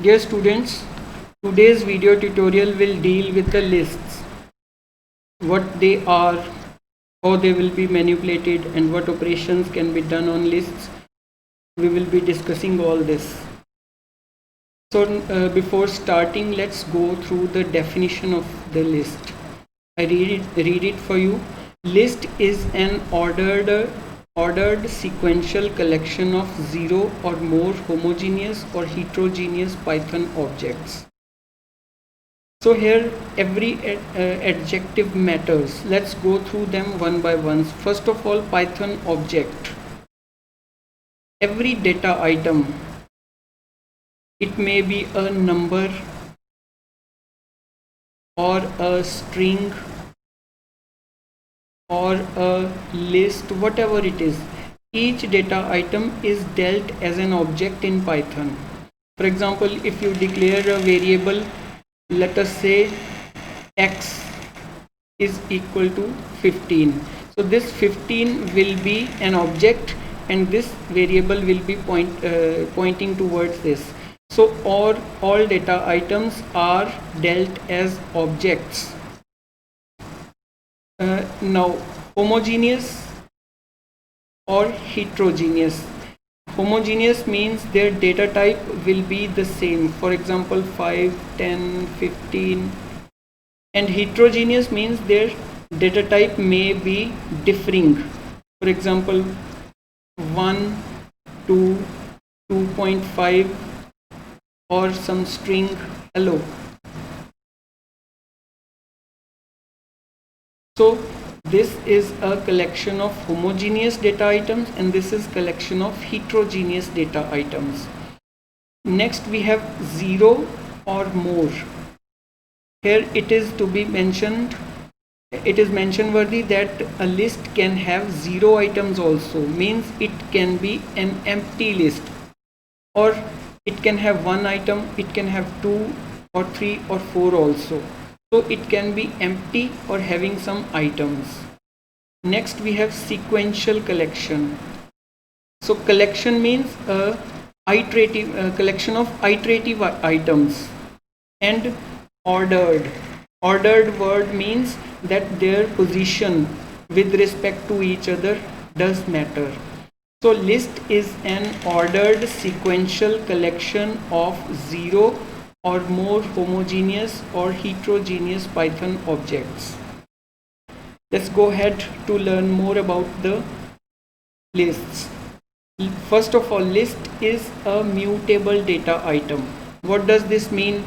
Dear students, today's video tutorial will deal with the lists, what they are, how they will be manipulated, and what operations can be done on lists. We will be discussing all this. So before starting, let's go through the definition of the list. I read it for you. List is an ordered sequential collection of zero or more homogeneous or heterogeneous Python objects. So here every adjective matters. Let's go through them one by one. First of all, Python object. Every data item, it may be a number or a string or a list, whatever it is. Each data item is dealt as an object in Python. For example, if you declare a variable, let us say x is equal to 15. So this 15 will be an object and this variable will be pointing towards this. So all data items are dealt as objects. Now homogeneous or heterogeneous. Homogeneous means their data type will be the same. For example, 5, 10, 15. And heterogeneous means their data type may be differing. For example, 1, 2, 2.5 or some string hello. So this is a collection of homogeneous data items and this is collection of heterogeneous data items. Next we have zero or more. Here it is to be mentioned, it is mention worthy that a list can have zero items also, means it can be an empty list, or it can have one item, it can have 2 or 3 or 4 also. So it can be empty or having some items. Next we have sequential collection. So collection means a collection of iterative items. And ordered word means that their position with respect to each other does matter. So list is an ordered sequential collection of zero or more homogeneous or heterogeneous Python objects. Let's go ahead to learn more about the lists. First of all, list is a mutable data item. What does this mean?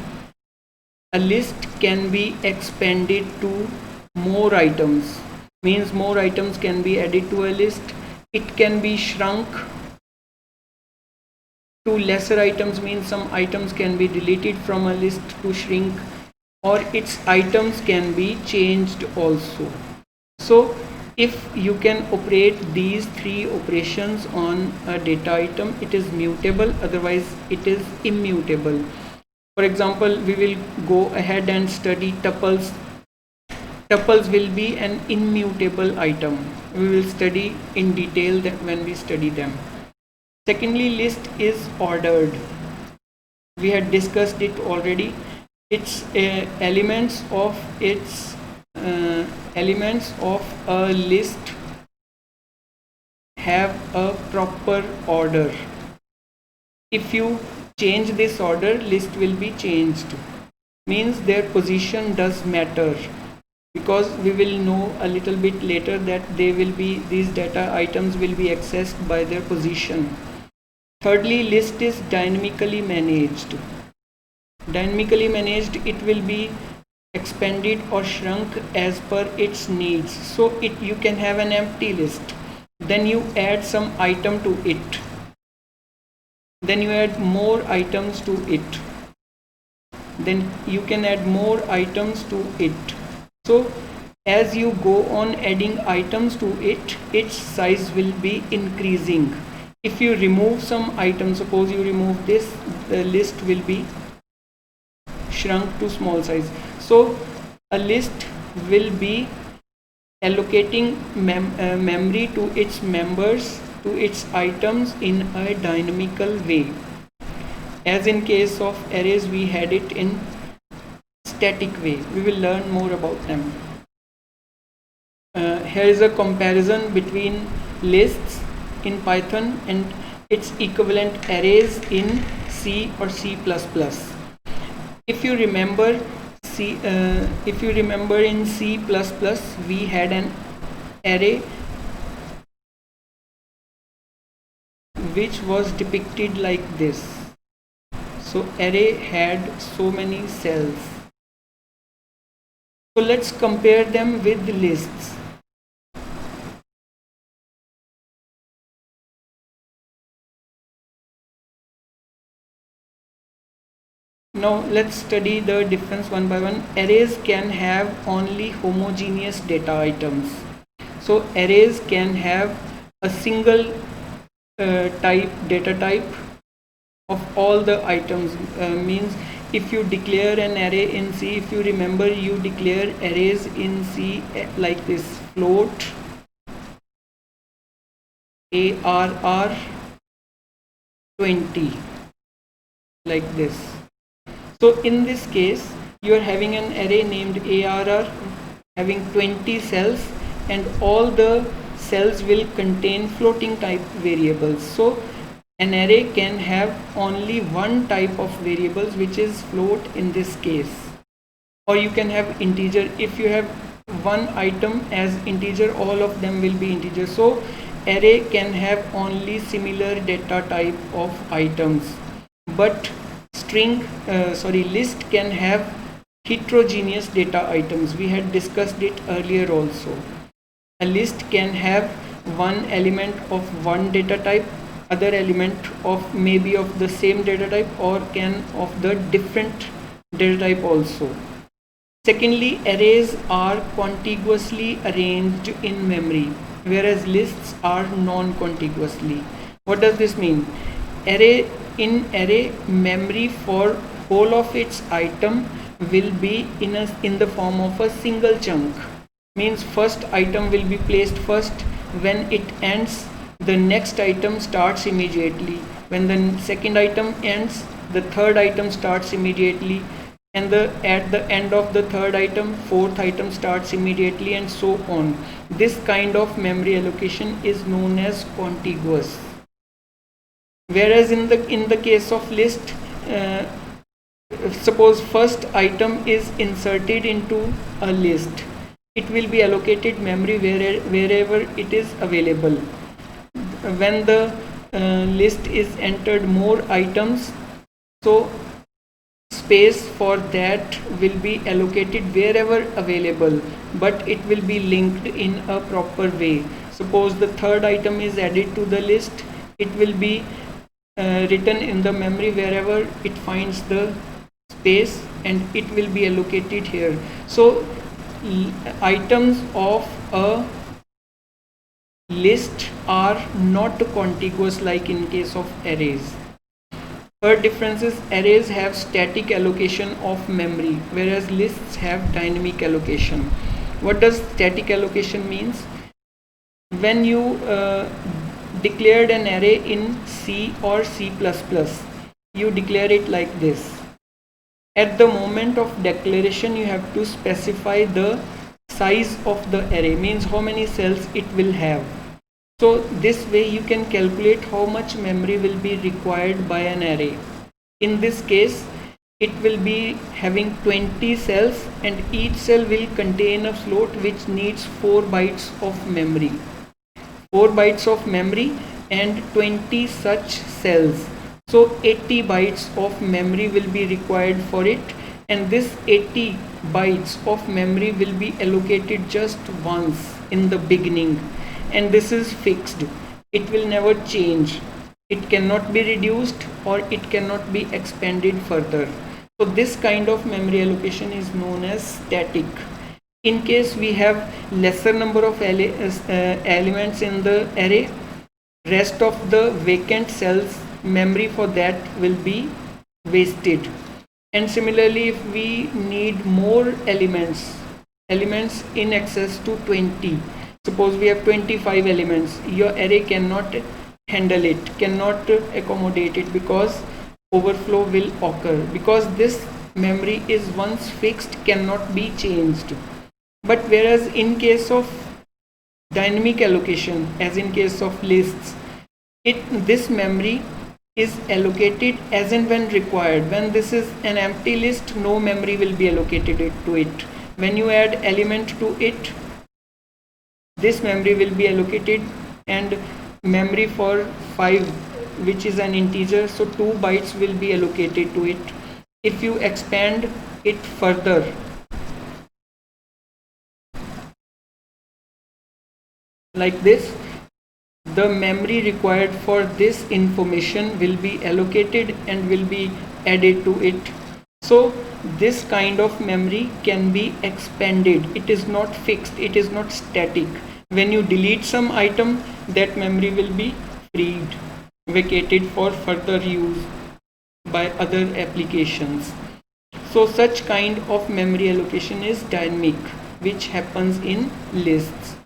A list can be expanded to more items, means more items can be added to a list. It can be shrunk to lesser items, means some items can be deleted from a list to shrink, or its items can be changed also. So if you can operate these three operations on a data item, it is mutable, otherwise it is immutable. For example, we will go ahead and study tuples. Tuples will be an immutable item. We will study in detail when we study them. Secondly, list is ordered. We had discussed it already. Its elements of a list have a proper order. If you change this order, list will be changed. Means their position does matter, because we will know a little bit later that these data items will be accessed by their position. Thirdly, list is dynamically managed. Dynamically managed, it will be expanded or shrunk as per its needs. So you can have an empty list, then you add some item to it, then you add more items to it, then you can add more items to it. So as you go on adding items to it, its size will be increasing. If you remove some item, suppose you remove this, the list will be shrunk to small size. So a list will be allocating memory to its members, to its items in a dynamical way. As in case of arrays, we had it in static way. We will learn more about them. Here is a comparison between lists in Python and its equivalent arrays in C or C++. If you remember in C++, we had an array which was depicted like this. So array had so many cells. So let's compare them with the lists. Now let's study the difference one by one. Arrays can have only homogeneous data items. So arrays can have a single data type of all the items. Means if you declare an array in C, if you remember, you declare arrays in C like this: float, ARR 20, like this. So in this case, you are having an array named ARR having 20 cells, and all the cells will contain floating type variables. So an array can have only one type of variables, which is float in this case, or you can have integer. If you have one item as integer, all of them will be integer. So array can have only similar data type of items, but list can have heterogeneous data items. We had discussed it earlier also. A list can have one element of one data type, other element of maybe of the same data type, or can of the different data type also. Secondly, arrays are contiguously arranged in memory, whereas lists are non-contiguously. What does this mean? In array, memory for whole of its item will be in the form of a single chunk. Means first item will be placed first. When it ends, the next item starts immediately. When the second item ends, the third item starts immediately, and at the end of the third item, fourth item starts immediately, and so on. This kind of memory allocation is known as contiguous. Whereas in the case of list, suppose first item is inserted into a list, it will be allocated memory wherever it is available. When the list is entered more items, so space for that will be allocated wherever available, but it will be linked in a proper way. Suppose the third item is added to the list, it will be written in the memory wherever it finds the space, and it will be allocated here. So items of a list are not contiguous like in case of arrays. Third difference is arrays have static allocation of memory, whereas lists have dynamic allocation. What does static allocation means? When you declared an array in C or C++, you declare it like this. At the moment of declaration, you have to specify the size of the array, means how many cells it will have. So this way you can calculate how much memory will be required by an array. In this case, it will be having 20 cells, and each cell will contain a float which needs 4 bytes of memory. 4 bytes of memory and 20 such cells. So 80 bytes of memory will be required for it, and this 80 bytes of memory will be allocated just once in the beginning, and this is fixed. It will never change. It cannot be reduced or it cannot be expanded further. So this kind of memory allocation is known as static. In case we have lesser number of elements in the array, rest of the vacant cells, memory for that will be wasted. And similarly, if we need more elements in excess to 20, suppose we have 25 elements, your array cannot handle it, cannot accommodate it, because overflow will occur, because this memory is once fixed, cannot be changed. But whereas in case of dynamic allocation, as in case of lists, this memory is allocated as and when required. When this is an empty list, no memory will be allocated to it. When you add element to it, this memory will be allocated, and memory for 5, which is an integer, so 2 bytes will be allocated to it. If you expand it further, like this, the memory required for this information will be allocated and will be added to it. So this kind of memory can be expanded. It is not fixed, it is not static. When you delete some item, that memory will be freed, vacated for further use by other applications. So such kind of memory allocation is dynamic, which happens in lists.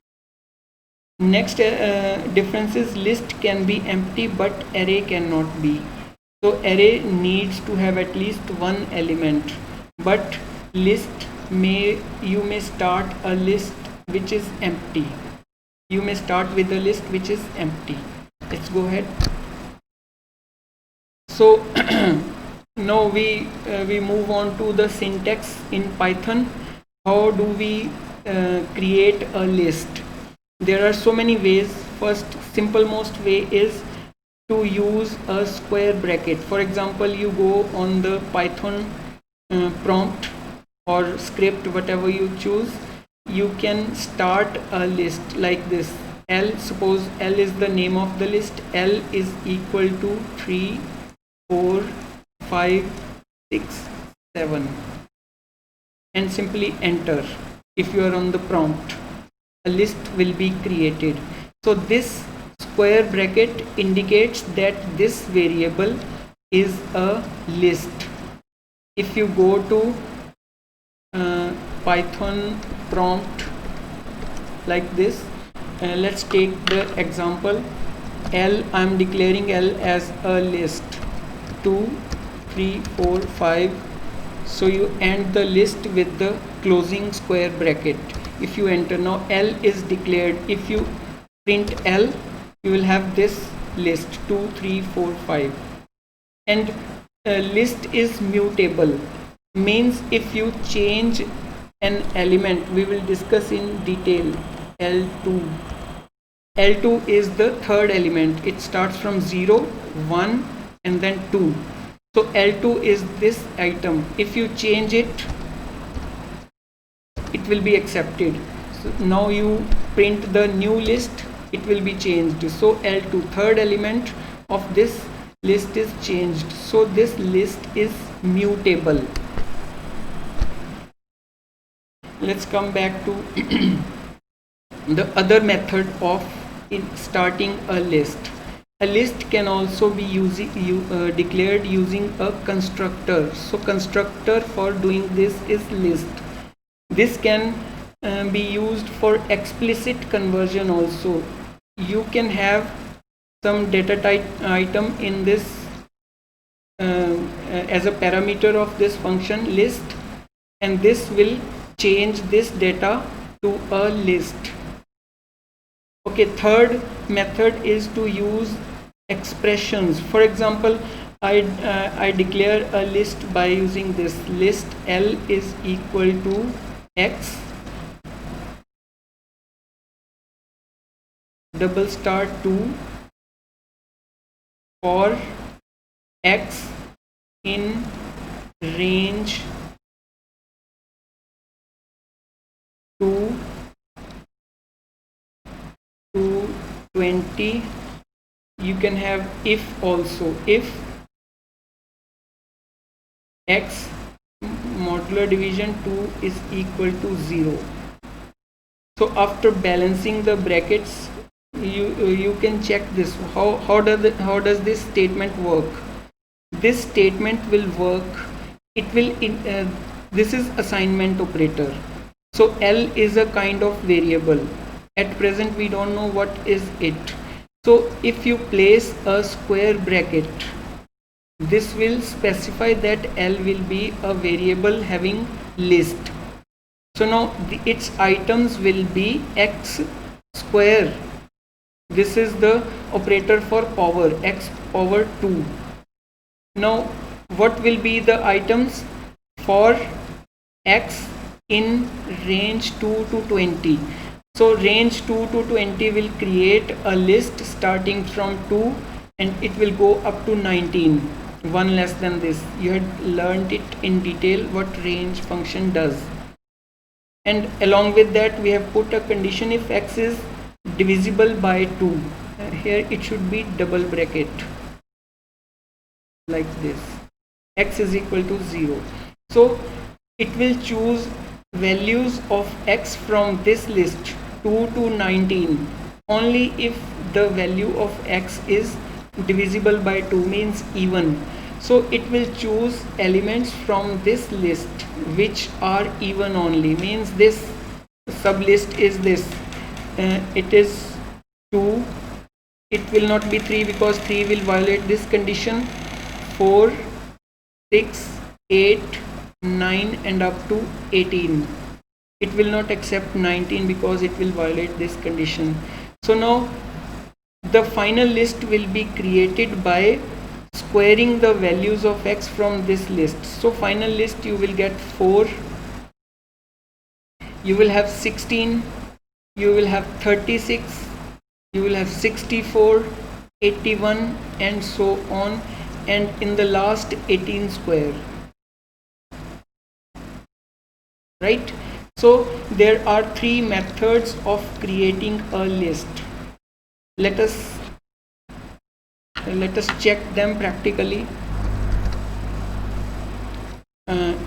Next difference is list can be empty but array cannot be. So array needs to have at least one element, but list you may start a list which is empty. You may start with a list which is empty. Let's go ahead. So now we move on to the syntax in Python. How do we create a list? There are so many ways. First, simple most way is to use a square bracket. For example, you go on the Python prompt or script, whatever you choose, you can start a list like this. Suppose L is the name of the list. L is equal to 3, 4, 5, 6, 7, and simply enter. If you are on the prompt, a list will be created. So this square bracket indicates that this variable is a list. If you go to Python prompt like this, let's take the example L. I am declaring L as a list. 2, 3, 4, 5. So you end the list with the closing square bracket. If you enter, now L is declared. If you print L, you will have this list 2, 3, 4, 5. And list is mutable, means if you change an element, we will discuss in detail. L2 is the third element. It starts from 0, 1 and then 2. So L2 is this item. If you change it, it will be accepted. So now you print the new list, it will be changed. So L2, third element of this list, is changed. So this list is mutable. Let's come back to the other method of starting a list. A list can also be declared using a constructor. So constructor for doing this is list. This can be used for explicit conversion also. You can have some data type item in this as a parameter of this function list, and this will change this data to a list. Okay, third method is to use expressions. For example, I declare a list by using this list. L is equal to X double star 2 for X in range 2 to 20. You can have if also. If X modular division 2 is equal to 0. So after balancing the brackets, you can check this. How does this statement work? This statement will work. It will this is assignment operator. So L is a kind of variable. At present we don't know what is it. So if you place a square bracket this will specify that L will be a variable having list. So now its items will be x square. This is the operator for power, x power 2. Now what will be the items for x in range 2 to 20? So range 2 to 20 will create a list starting from 2 and it will go up to 19, one less than this. You had learned it in detail what range function does. And along with that we have put a condition if x is divisible by 2. Here it should be double bracket like this, x is equal to 0. So it will choose values of x from this list 2 to 19 only if the value of x is divisible by 2, means even. So it will choose elements from this list which are even only, means this sublist is this, it is 2, it will not be 3 because 3 will violate this condition, 4, 6, 8, 9 and up to 18. It will not accept 19 because it will violate this condition. So now the final list will be created by squaring the values of x from this list. So final list you will get 4, you will have 16, you will have 36, you will have 64, 81 and so on, and in the last 18 square, right? So there are 3 methods of creating a list. Let us check them practically.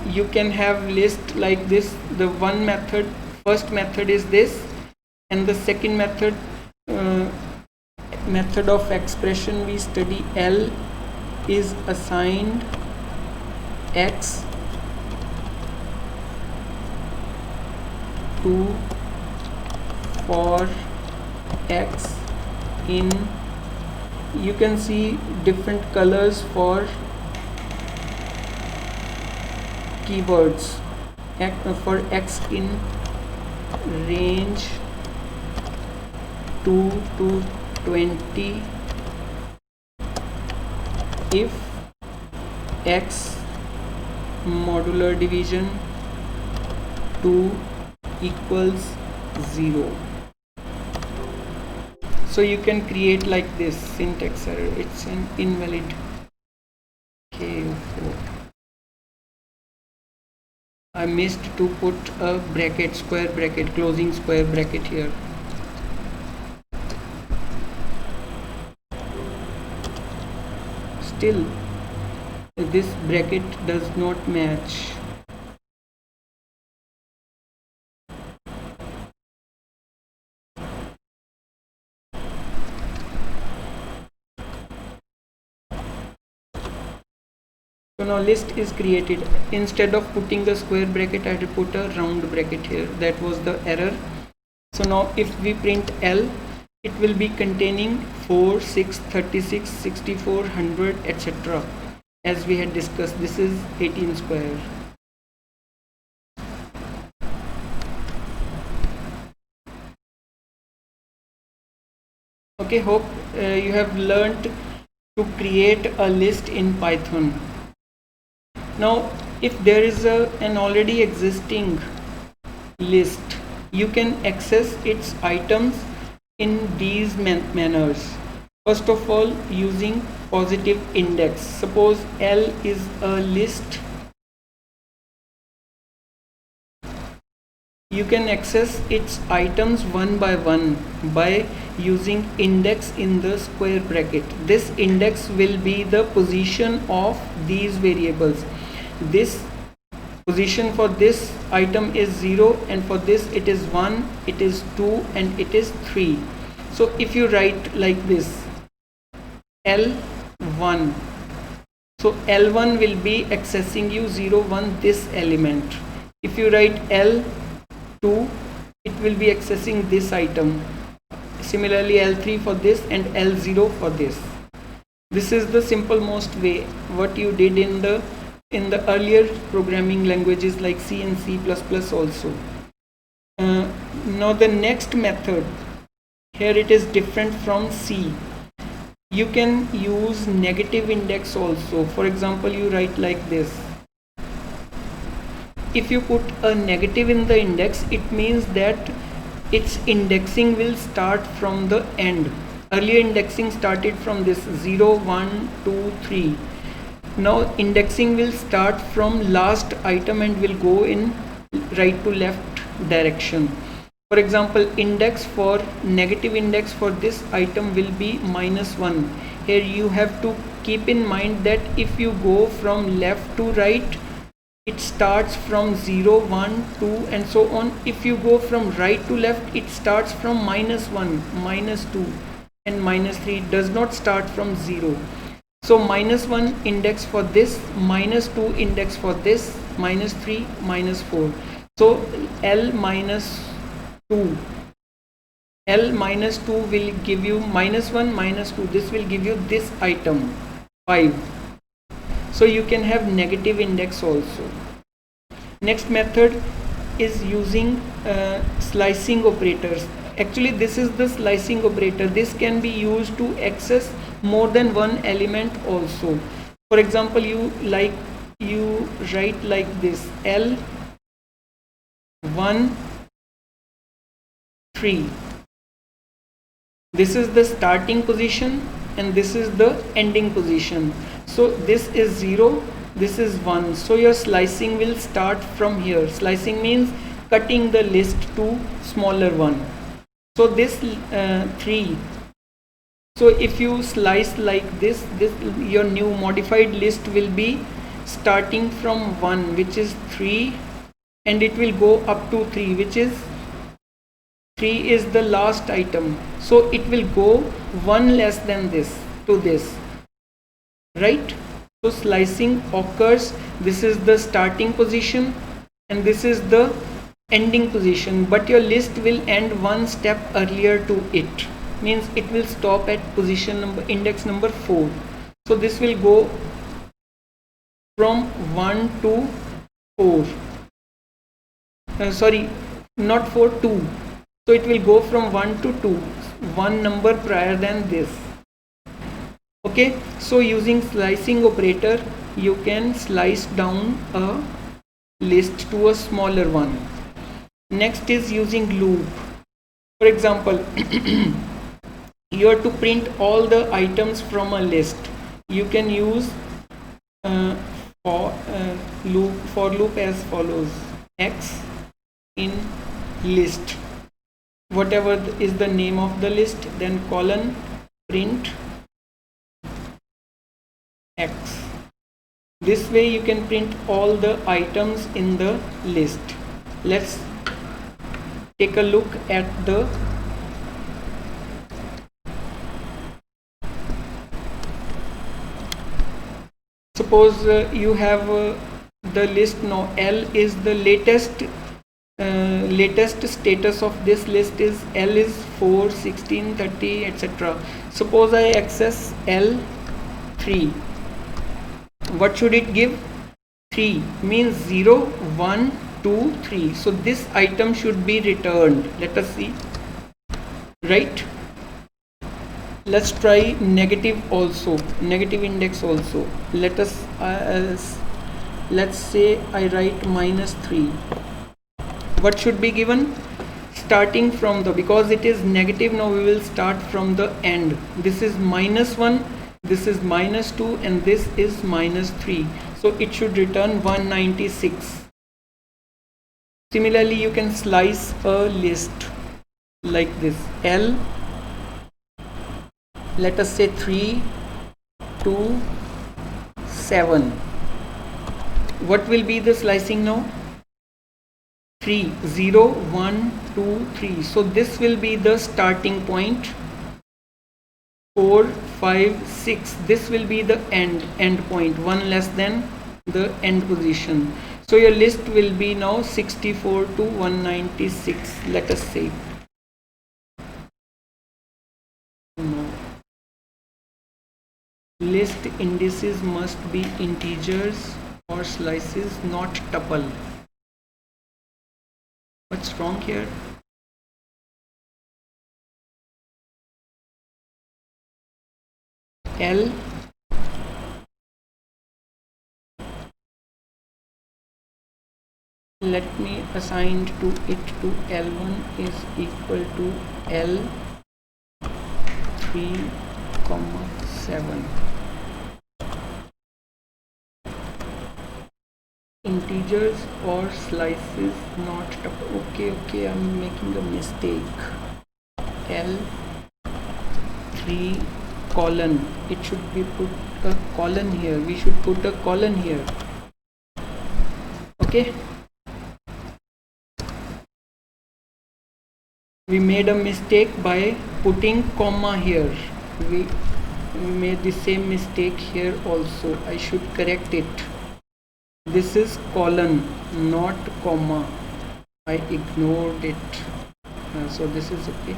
You can have list like this. The first method is this, and the second method of expression we study, L is assigned x to for x in, you can see different colors for keywords, for x in range 2 to 20 if x modular division 2 equals 0. So you can create like this, syntax error, it's an invalid K4. I missed to put a bracket, square bracket, closing square bracket here. Still this bracket does not match. So now list is created. Instead of putting the square bracket, I had put a round bracket here. That was the error. So now if we print L, it will be containing 4, 6, 36, 64, 100, etc. As we had discussed, this is 18 square. Okay, hope you have learned to create a list in Python. Now if there is an already existing list, you can access its items in these manners. First of all, using positive index. Suppose L is a list, you can access its items one by one by using index in the square bracket. This index will be the position of these variables. This position for this item is 0, and for this it is 1, it is 2 and it is 3. So if you write like this, L1, so L1 will be accessing you 0, 1, this element. If you write L2, it will be accessing this item. Similarly L3 for this and L0 for this. This is the simple most way what you did in the earlier programming languages like C and C++ also. Now the next method, here it is different from C. You can use negative index also. For example, you write like this. If you put a negative in the index, it means that its indexing will start from the end. Earlier indexing started from this 0, 1, 2, 3. Now indexing will start from last item and will go in right to left direction. For example, negative index for this item will be -1. Here you have to keep in mind that if you go from left to right, it starts from 0, 1, 2 and so on. If you go from right to left, it starts from -1, -2 and -3. It does not start from 0. So -1 index for this, -2 index for this, -3, -4. So L minus 2 will give you -1, -2. This will give you this item 5. So you can have negative index also. Next method is using slicing operators. Actually this is the slicing operator. This can be used to access more than one element also. For example, you write like this: L 1 3. This is the starting position and this is the ending position. So this is 0, this is 1. So your slicing will start from here. Slicing means cutting the list to smaller one. So this 3. So if you slice like this, your new modified list will be starting from 1, which is 3, and it will go up to 3, which is 3 is the last item. So it will go 1 less than this to this, right? So slicing occurs. This is the starting position and this is the ending position, but your list will end one step earlier to it. Means it will stop at index number 4. So this will go from 1 to 4. Sorry, not 4, 2. So it will go from 1 to 2, one number prior than this. Okay, so using slicing operator, you can slice down a list to a smaller one. Next is using loop. For example, you are to print all the items from a list. You can use for loop as follows: X in list, whatever is the name of the list, then colon print X. This way you can print all the items in the list. Let's take a look at the suppose you have the list now. L is the latest status of this list is L is 4, 16, 30, etc. Suppose I access L3. What should it give? 3 means 0, 1, 2, 3. So this item should be returned. Let us see. Right? Let's try negative also, negative index also. Let us let's say I write -3. What should be given? Starting from the, because it is negative, now we will start from the end. This is -1, this is -2 and this is -3. So it should return 196. Similarly, you can slice a list like this: L, let us say 3, 2, 7. What will be the slicing now? 3, 0, 1, 2, 3. So this will be the starting point. 4, 5, 6. This will be the end point, 1 less than the end position. So your list will be now 64 to 196. Let us say. list indices must be integers or slices, not tuple. What's wrong here? L let me assign to it to L1 is equal to L3, 7. Integers or slices, not tuple. Okay, I'm making a mistake. L3 colon, it should be put a colon here. We should put a colon here. Okay, we made a mistake by putting comma here. We made the same mistake here also. I should correct it. This is colon, not comma. I ignored it. So this is okay.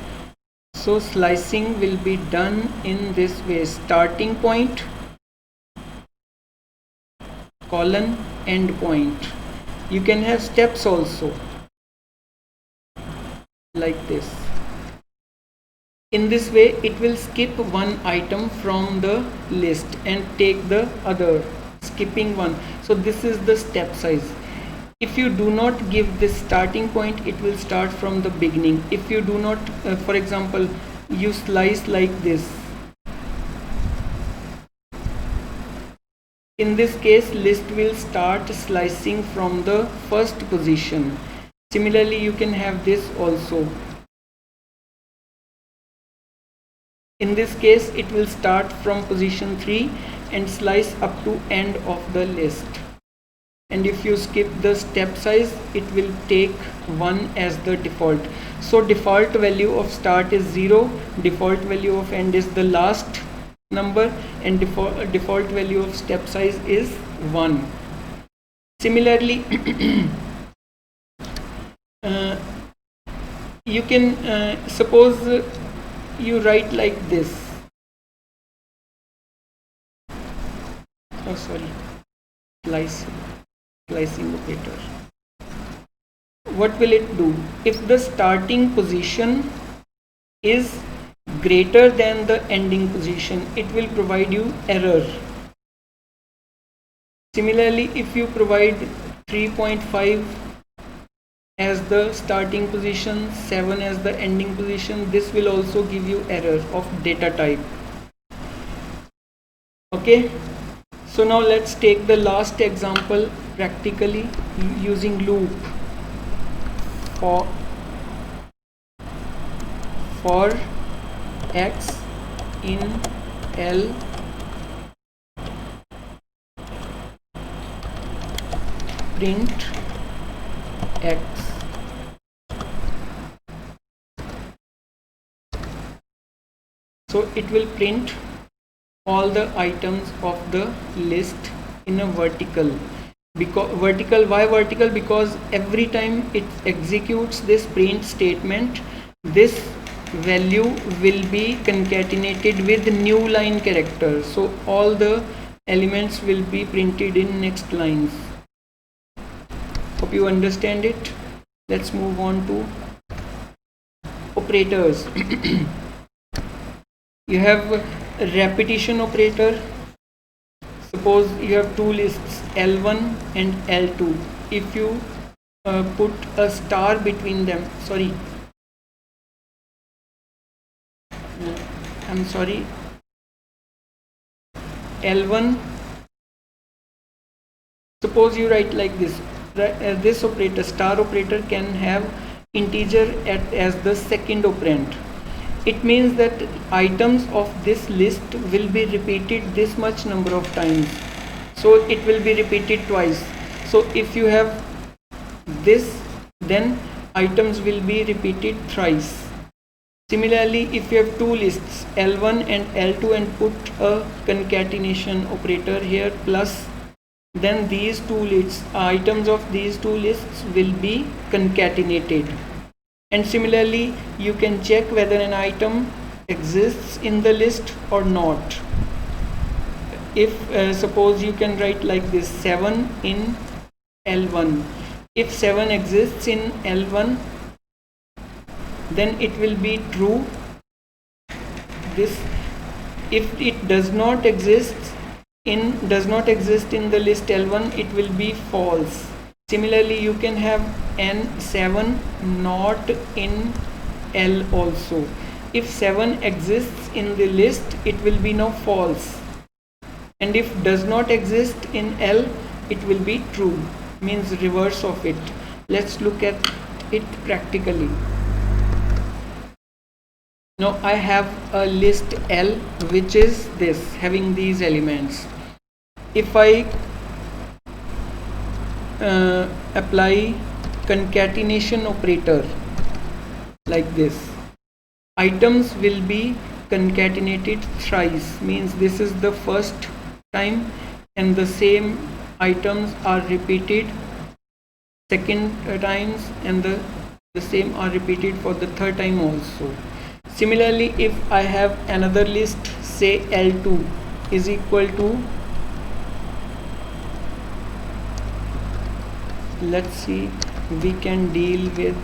So slicing will be done in this way: starting point, colon, end point. You can have steps also, like this. In this way, it will skip one item from the list and take the other, skipping one. So this is the step size. If you do not give this starting point, it will start from the beginning. If you do not, for example, you slice like this. In this case, list will start slicing from the first position. Similarly, you can have this also. In this case, it will start from position 3 and slice up to end of the list. And if you skip the step size, it will take 1 as the default. So default value of start is 0, default value of end is the last number, and default value of step size is 1. Similarly, you can suppose you write like this. Oh, sorry, slicing operator. What will it do? If the starting position is greater than the ending position, it will provide you error. Similarly, if you provide 3.5 as the starting position, 7 as the ending position, this will also give you error of data type. Okay, so now let's take the last example practically using loop. For x in L print x. So it will print all the items of the list in a vertical. Why vertical? Because every time it executes this print statement, this value will be concatenated with new line character. So all the elements will be printed in next lines. Hope you understand it. Let's move on to operators. You have a repetition operator. Suppose you have two lists, L1 and L2. If you put a star between them, L1, suppose you write like this. This operator, star operator, can have integer as the second operand. It means that items of this list will be repeated this much number of times. So it will be repeated twice. So if you have this, then items will be repeated thrice. Similarly, if you have two lists, L1 and L2, and put a concatenation operator here plus, then these two lists, items of these two lists will be concatenated. And similarly, you can check whether an item exists in the list or not. if suppose you can write like this, 7 in L1. If 7 exists in L1, then it will be true. This, if it does not exist in the list L1, it will be false. Similarly, you can have N7 not in L also. If 7 exists in the list, it will be now false, and if does not exist in L, it will be true, means reverse of it. Let's look at it practically. Now I have a list L which is this, having these elements. If I apply concatenation operator like this, items will be concatenated thrice, means this is the first time and the same items are repeated second times, and the same are repeated for the third time also. Similarly, if I have another list, say L2 is equal to, let's see, we can deal with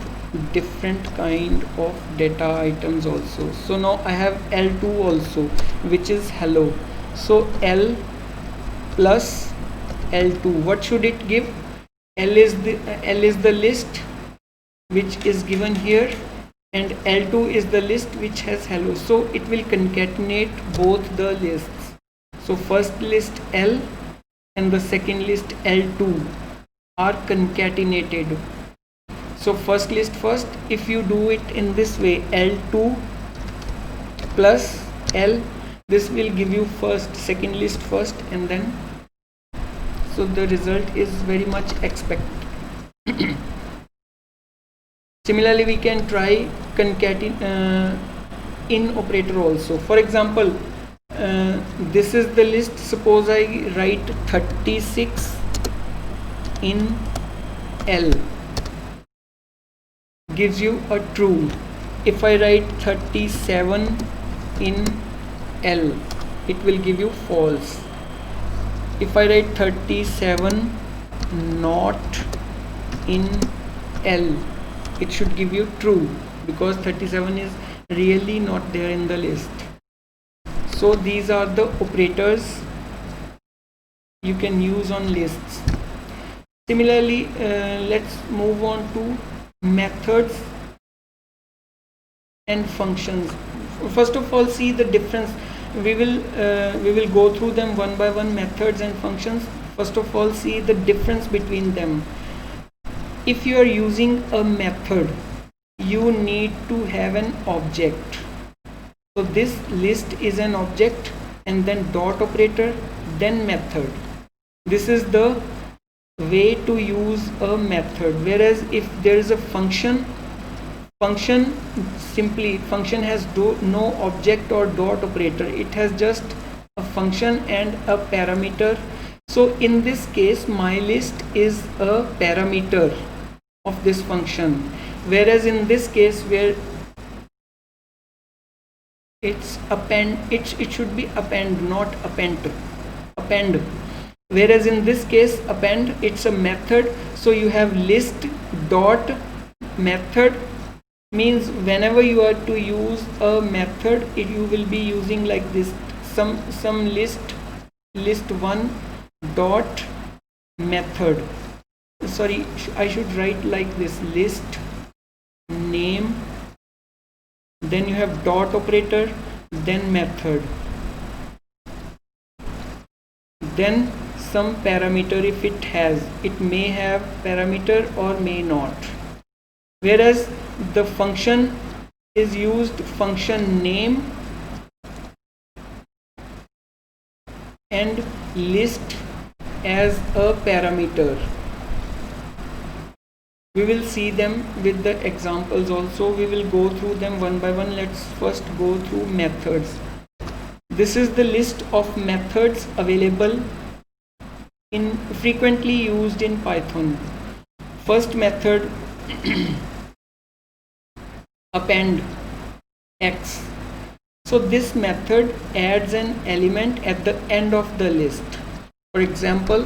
different kind of data items also. So now I have L2 also, which is hello. So L plus L2, what should it give? L is the list which is given here, and L2 is the list which has hello. So it will concatenate both the lists. So first list L and the second list L2 are concatenated. So first list first, if you do it in this way, L2 plus L, this will give you first, second list first, and then, so the result is very much expected. Similarly, we can try concatenate in operator also. For example, this is the list. Suppose I write 36 in L, gives you a true. If I write 37 in L, it will give you false. If I write 37 not in L, it should give you true, because 37 is really not there in the list. So these are the operators you can use on lists. Similarly, let's move on to methods and functions. First of all, see the difference. We will go through them one by one, methods and functions. First of all, see the difference between them. If you are using a method, you need to have an object. So this list is an object, and then dot operator, then method. This is the way to use a method. Whereas if there is a function has no object or dot operator. It has just a function and a parameter. So in this case, my list is a parameter of this function, whereas in this case, where it's append, it should be append, not append. Whereas in this case, append, it's a method. So you have list dot method, means whenever you are to use a method, you will be using like this, some list one dot method. Sorry, I should write like this, list name, then you have dot operator, then method, then some parameter. If it may have parameter or may not. Whereas the function is used function name and list as a parameter. We will see them with the examples also. We will go through them one by one. Let's first go through methods. This is the list of methods available in frequently used in Python. First method, append x. So this method adds an element at the end of the list. For example,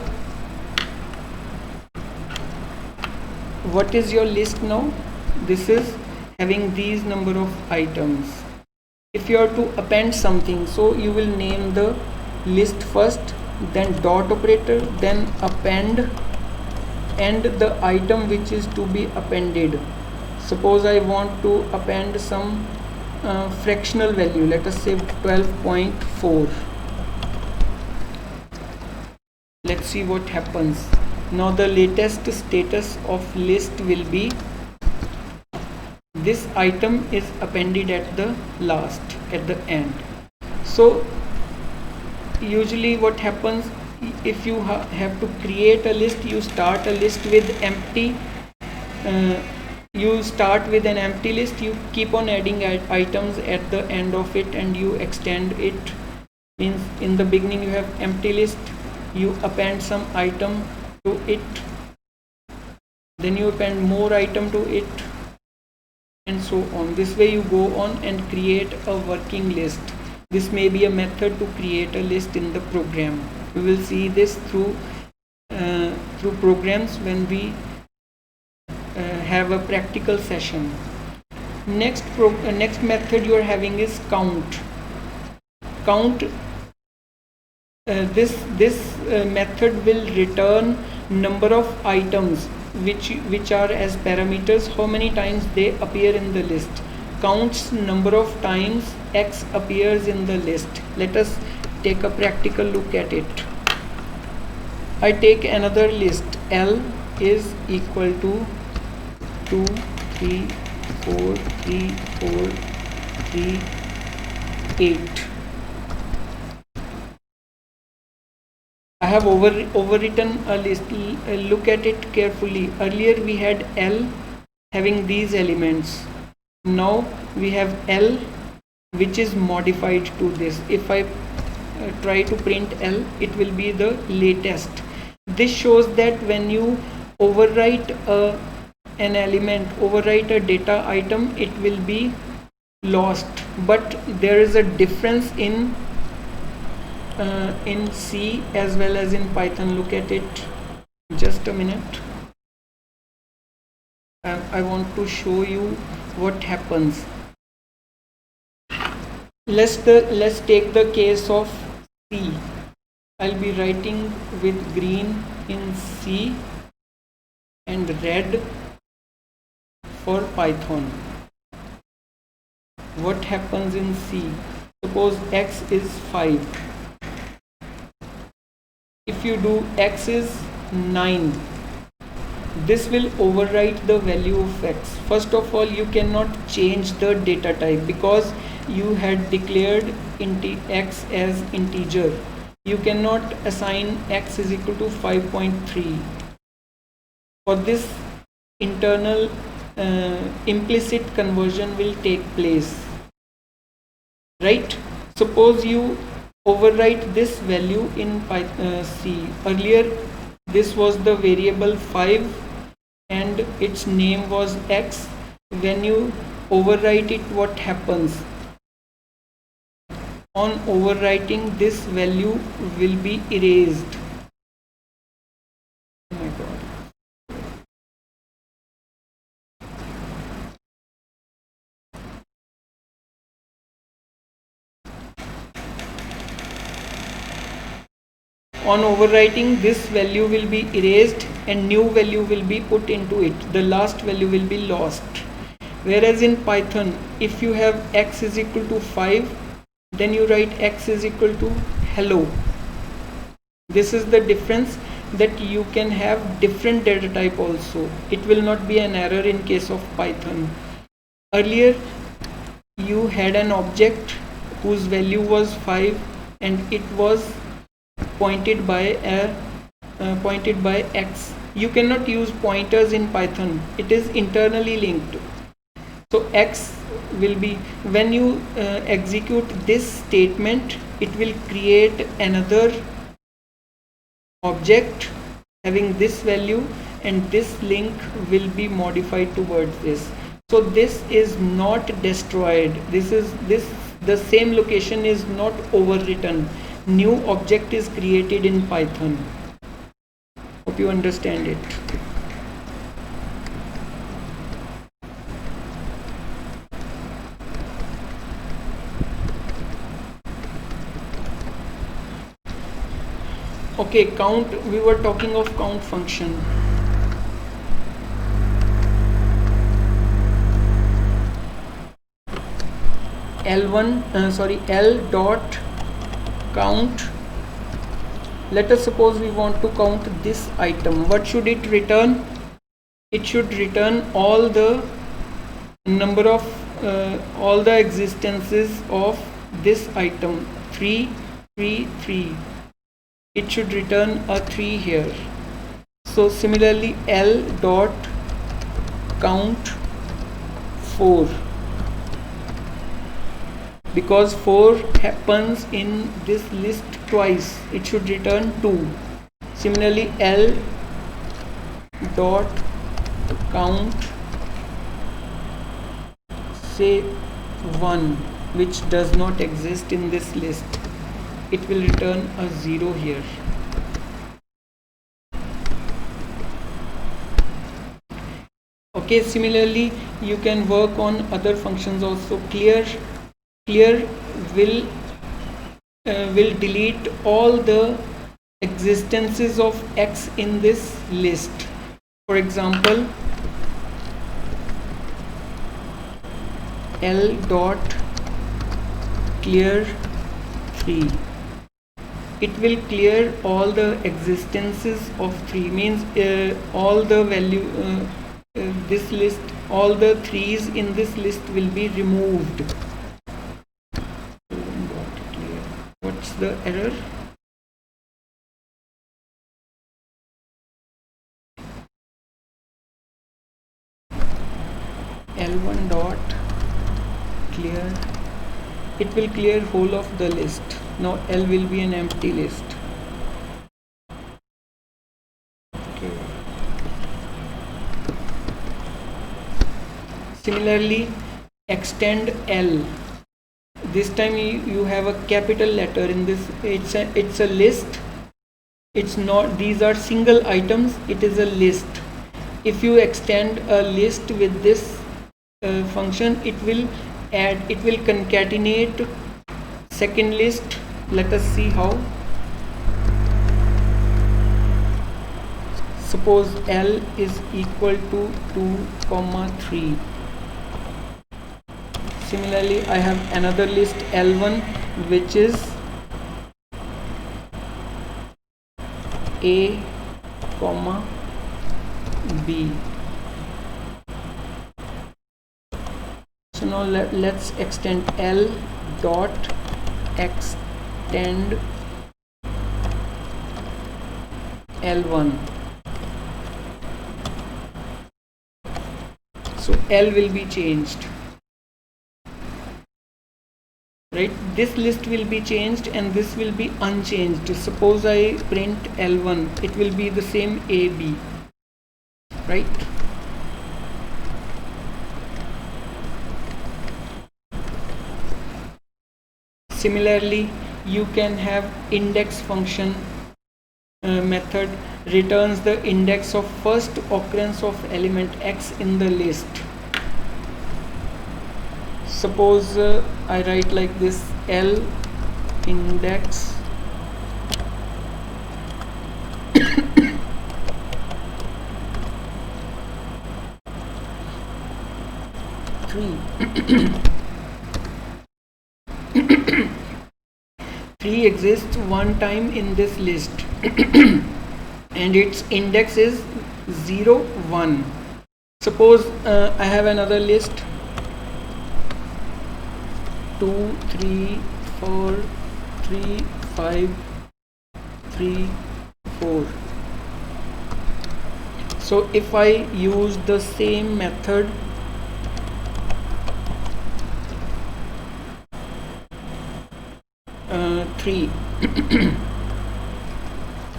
what is your list now? This is having these number of items. If you are to append something, so you will name the list first, then dot operator, then append, and the item which is to be appended. Suppose I want to append some fractional value, let us say 12.4. Let's see what happens. Now the latest status of list will be this item is appended at the last, at the end. So usually what happens, if you have to create a list, you start a list with empty, you start with an empty list, you keep on adding items at the end of it, and you extend it. Means in the beginning you have empty list, you append some item to it, then you append more item to it, and so on. This way you go on and create a working list. This may be a method to create a list in the program. We will see this through programs when we have a practical session. Next method you are having is count. This method will return number of items which are as parameters, how many times they appear in the list. Counts number of times X appears in the list. Let us take a practical look at it. I take another list. L is equal to 2, 3, 4, 3, 4, 3, 8. I have overwritten a list. Look at it carefully. Earlier we had L having these elements. Now we have L which is modified to this. If I try to print L, it will be the latest. This shows that when you overwrite an element, overwrite a data item, it will be lost. But there is a difference in C as well as in Python. Look at it. Just a minute. I want to show you what happens. Let's take the case of C. I'll be writing with green in C and red for Python. What happens in C? Suppose X is 5. If you do X is 9, this will overwrite the value of X. First of all, you cannot change the data type because you had declared X as integer. You cannot assign X is equal to 5.3. For this, internal implicit conversion will take place, right? Suppose you overwrite this value in C. Earlier this was the variable 5 and its name was X. When you overwrite it, what happens? On overwriting, this value will be erased. Oh my God. On overwriting, this value will be erased and new value will be put into it. The last value will be lost. Whereas in Python, if you have X is equal to 5, then you write X is equal to hello. This is the difference, that you can have different data type also. It will not be an error in case of Python. Earlier you had an object whose value was 5 and it was pointed by X. You cannot use pointers in Python. It is internally linked. So X will be, when you execute this statement, it will create another object having this value and this link will be modified towards this. So this is not destroyed. This the same location is not overwritten. New object is created in Python. Hope you understand it. Okay, count, we were talking of count function. L dot count. Let us suppose we want to count this item. What should it return? It should return all the number of all the existences of this item. 3, 3, 3. It should return a 3 here. So similarly, L dot count 4, because 4 happens in this list twice, it should return 2. Similarly, L dot count say 1, which does not exist in this list, it will return a 0 here. Okay, similarly you can work on other functions also. Clear will delete all the existences of X in this list. For example, L dot clear 3. It will clear all the existences of 3, means all the value this list, all the 3's in this list will be removed. What's the error? L1 dot clear, it will clear whole of the list. Now L will be an empty list. Okay. Similarly, extend L. This time you have a capital letter in this. It's a list. It's not, these are single items, it is a list. If you extend a list with this function, it will concatenate second list. Let us see how. Suppose L is equal to 2, 3. Similarly, I have another list L1, which is A, B. So now let's extend L dot extend L1. So L will be changed, right? This list will be changed and this will be unchanged. Suppose I print L1, it will be the same AB, right? Similarly, you can have index function method returns the index of first occurrence of element X in the list. Suppose I write like this: L index 3. 3 exists one time in this list and its index is 0, 1. Suppose I have another list 2, 3, 4, 3, 5, 3, 4. So if I use the same method,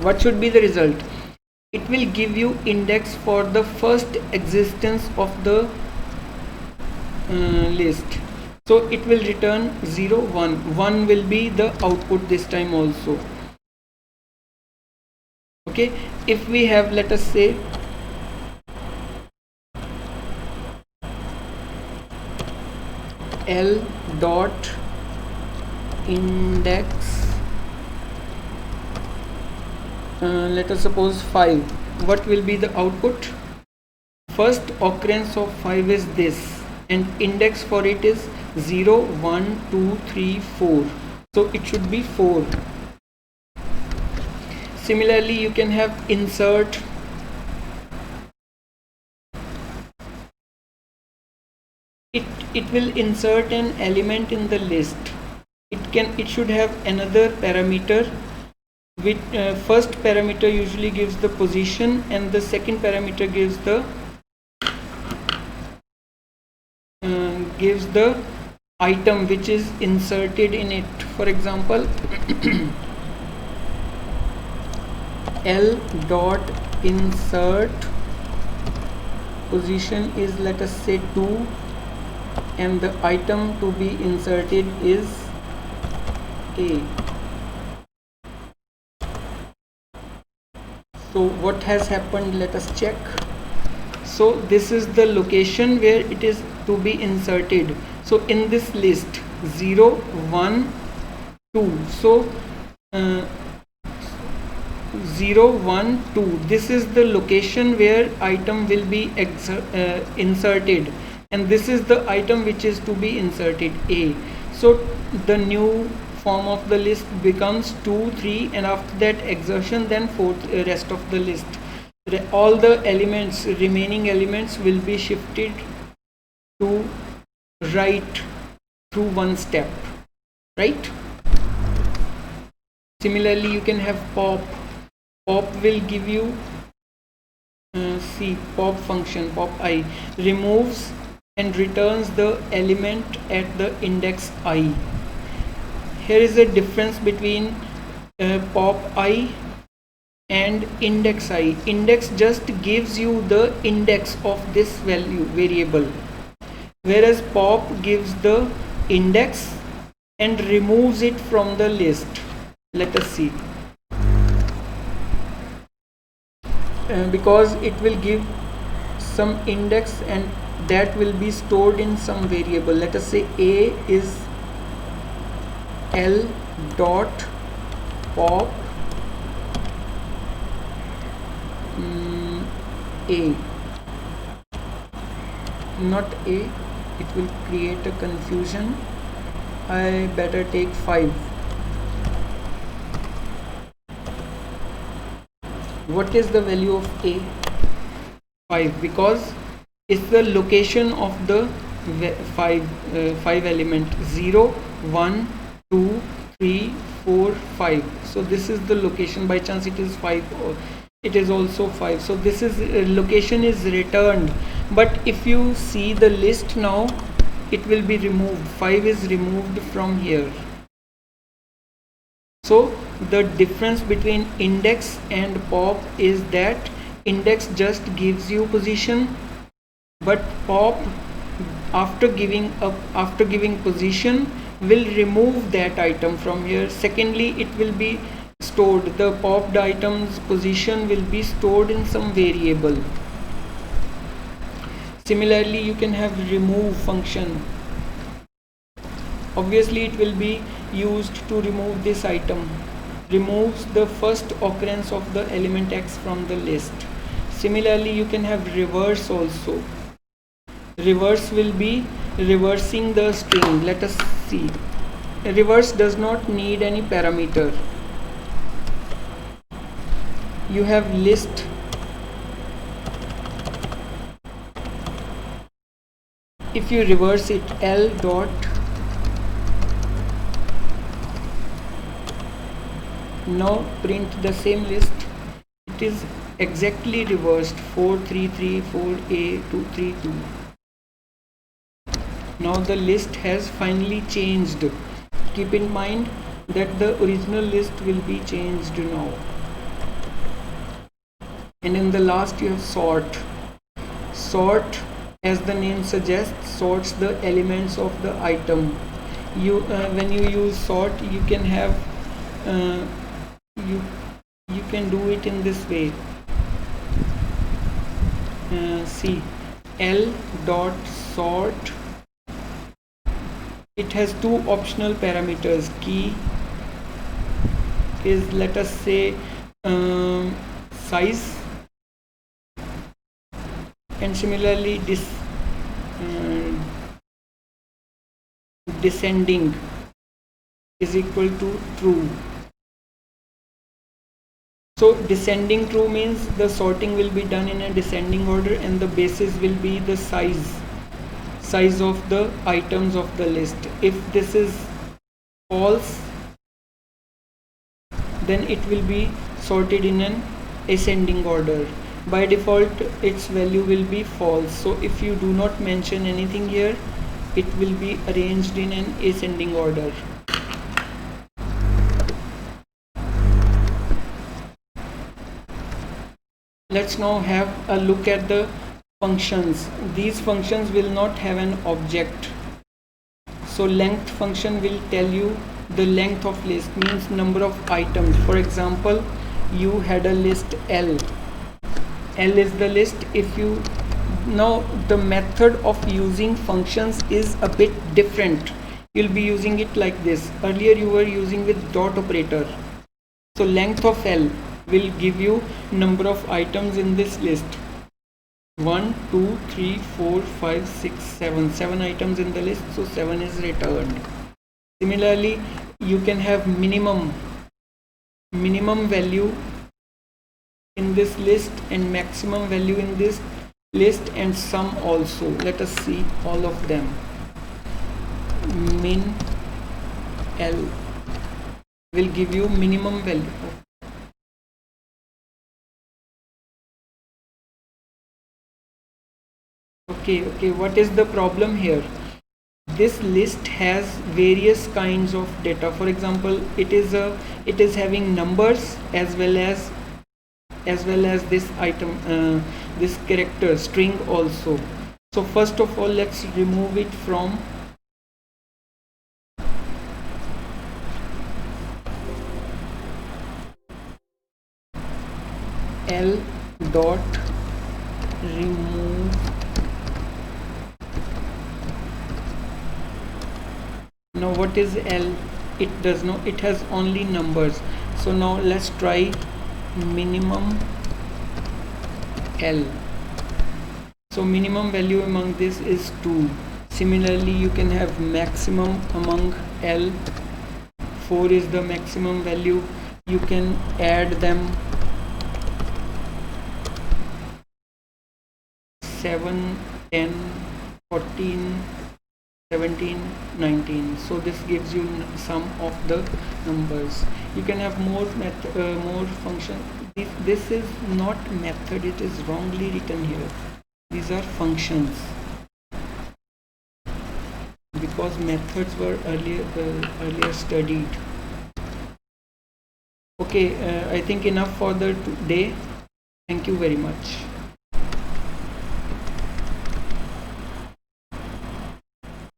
what should be the result? It will give you index for the first existence of the list. So it will return 0 1. 1 will be the output this time also. Okay, if we have, let us say, L dot index, let us suppose 5, what will be the output? First occurrence of 5 is this, and index for it is 0 1 2 3 4, so it should be 4. Similarly, you can have insert. It will insert an element in the list. It should have another parameter, which first parameter usually gives the position and the second parameter gives the item which is inserted in it. For example, L dot insert position is, let us say, 2, and the item to be inserted is A. So what has happened, let us check. So this is the location where it is to be inserted. So in this list 0 1 2, so 0 1 2, this is the location where item will be inserted, and this is the item which is to be inserted, A. So the new form of the list becomes 2 3, and after that exertion, then rest of the list, all the elements, remaining elements, will be shifted to right through one step, right? Similarly, you can have pop. Pop will give you see, pop function, pop I removes and returns the element at the index I. Here is a difference between pop I and index I. Index just gives you the index of this variable, whereas pop gives the index and removes it from the list. Let us see. Because it will give some index and that will be stored in some variable. Let us say A is L dot pop A, not A, it will create a confusion. I better take 5. What is the value of A? 5, because it's the location of the 5 element 0 1 2 3 4 5. So this is the location. By chance it is 5, or it is also 5. So this is location is returned, but if you see the list now, it will be removed. 5 is removed from here. So the difference between index and pop is that index just gives you position, but pop, after giving position, will remove that item from here. Secondly, it will be stored, the popped item's position will be stored in some variable. Similarly, you can have remove function. Obviously it will be used to remove this item, removes the first occurrence of the element X from the list. Similarly, you can have reverse also. Reverse will be reversing the string. Let us see. Reverse does not need any parameter. You have list, if you reverse it, L dot now print the same list, it is exactly reversed 433 4A 232. Now the list has finally changed. Keep in mind that the original list will be changed now. And in the last you have sort. Sort as the name suggests, sorts the elements of the item. When you use sort, you can have you can do it in this way. See, L dot sort, it has two optional parameters. Key is, let us say, size, and similarly descending is equal to true. So descending true means the sorting will be done in a descending order, and the basis will be the size of the items of the list. If this is false, then it will be sorted in an ascending order. By default, its value will be false. So if you do not mention anything here, it will be arranged in an ascending order. Let's now have a look at the functions. These functions will not have an object. So length function will tell you the length of list, means number of items. For example, you had a list L. L is the list. If you now, the method of using functions is a bit different. You'll be using it like this. Earlier you were using with dot operator. So length of L will give you number of items in this list. 1, 2, 3, 4, 5, 6, 7. 7 items in the list, so 7 is returned. Similarly, you can have minimum value in this list and maximum value in this list, and sum also. Let us see all of them. Min L will give you minimum value. Okay, what is the problem here? This list has various kinds of data. For example, it is having numbers as well as this item, this character string also. So first of all, let's remove it from L dot remove. Now what is L? It does not, it has only numbers. So now let's try minimum L. So minimum value among this is 2. Similarly, you can have maximum among L. 4 is the maximum value. You can add them. 7, 10, 14, 17, 19. So this gives you sum of the numbers. You can have more function. This is not method, it is wrongly written here. These are functions, because methods were earlier studied. Okay, I think enough for the day. Thank you very much.